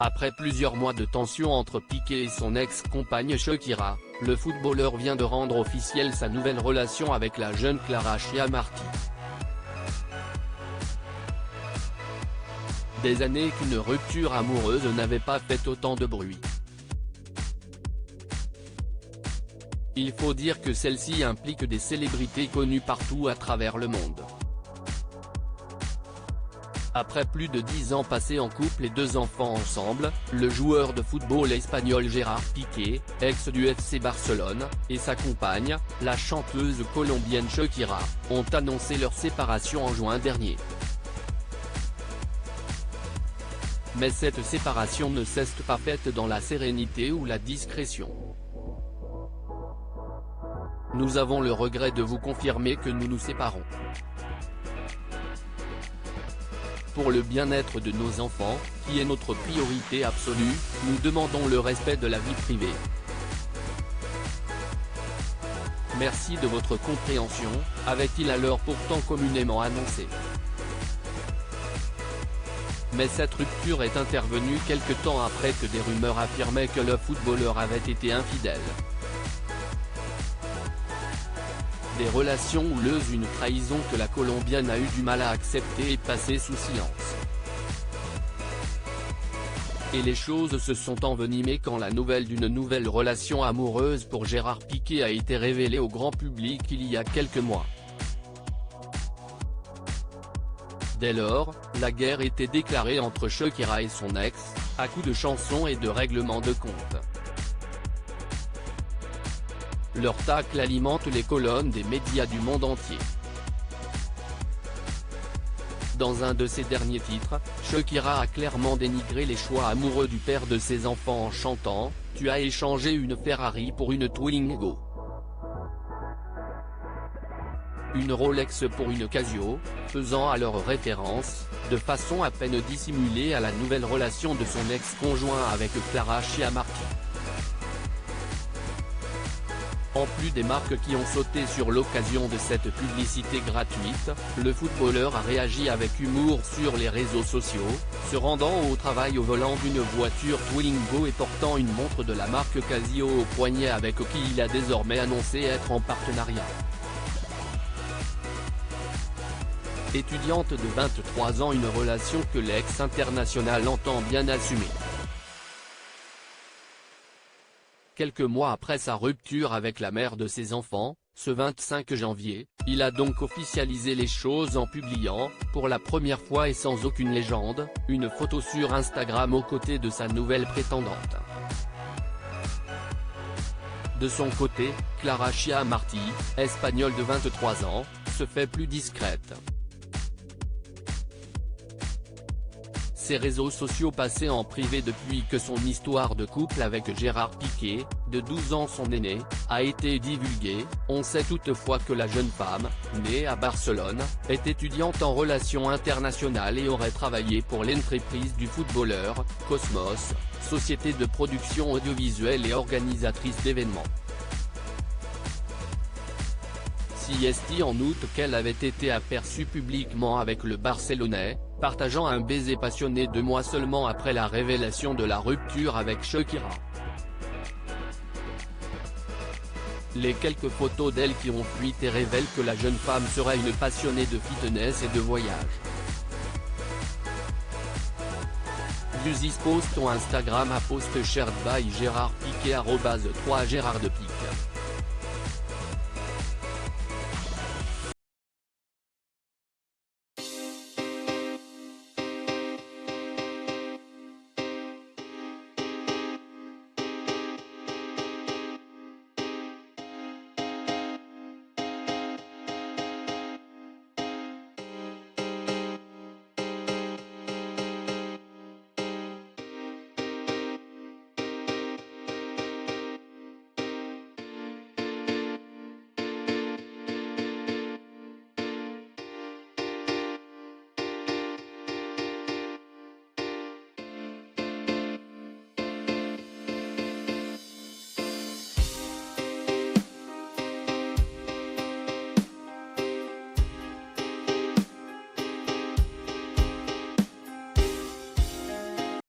Après plusieurs mois de tension entre Piqué et son ex-compagne Shakira, le footballeur vient de rendre officielle sa nouvelle relation avec la jeune Clara Chiamarty. Des années qu'une rupture amoureuse n'avait pas fait autant de bruit. Il faut dire que celle-ci implique des célébrités connues partout à travers le monde. Après plus de 10 ans passés en couple et 2 enfants ensemble, le joueur de football espagnol Gérard Piqué, ex du FC Barcelone, et sa compagne, la chanteuse colombienne Shakira, ont annoncé leur séparation en juin dernier. Mais cette séparation ne s'est pas faite dans la sérénité ou la discrétion. Nous avons le regret de vous confirmer que nous nous séparons. Pour le bien-être de nos enfants, qui est notre priorité absolue, nous demandons le respect de la vie privée. Merci de votre compréhension, avait-il alors pourtant communément annoncé. Mais cette rupture est intervenue quelque temps après que des rumeurs affirmaient que le footballeur avait été infidèle. Des relations houleuses, une trahison que la Colombienne a eu du mal à accepter et passer sous silence. Et les choses se sont envenimées quand la nouvelle d'une nouvelle relation amoureuse pour Gérard Piqué a été révélée au grand public il y a quelques mois. Dès lors, la guerre était déclarée entre Shakira et son ex, à coups de chansons et de règlements de compte. Leur tacle alimente les colonnes des médias du monde entier. Dans un de ses derniers titres, Shakira a clairement dénigré les choix amoureux du père de ses enfants en chantant « Tu as échangé une Ferrari pour une Twingo. Une Rolex pour une Casio », faisant alors référence, de façon à peine dissimulée, à la nouvelle relation de son ex-conjoint avec Clara Chiamarty. En plus des marques qui ont sauté sur l'occasion de cette publicité gratuite, le footballeur a réagi avec humour sur les réseaux sociaux, se rendant au travail au volant d'une voiture Twingo et portant une montre de la marque Casio au poignet avec qui il a désormais annoncé être en partenariat. Étudiante de 23 ans, une relation que l'ex-international entend bien assumer. Quelques mois après sa rupture avec la mère de ses enfants, ce 25 janvier, il a donc officialisé les choses en publiant, pour la première fois et sans aucune légende, une photo sur Instagram aux côtés de sa nouvelle prétendante. De son côté, Clara Chiamarty, espagnole de 23 ans, se fait plus discrète. Ses réseaux sociaux passés en privé depuis que son histoire de couple avec Gérard Piqué, de 12 ans son aîné, a été divulguée. On sait toutefois que la jeune femme, née à Barcelone, est étudiante en relations internationales et aurait travaillé pour l'entreprise du footballeur, Cosmos, société de production audiovisuelle et organisatrice d'événements. Si en août qu'elle avait été aperçue publiquement avec le Barcelonais, partageant un baiser passionné 2 mois seulement après la révélation de la rupture avec Shakira. Les quelques photos d'elle qui ont fuité révèlent que la jeune femme serait une passionnée de fitness et de voyage. This post on Instagram a post shared by Gérard Piqué @3 Gérard de Piqué.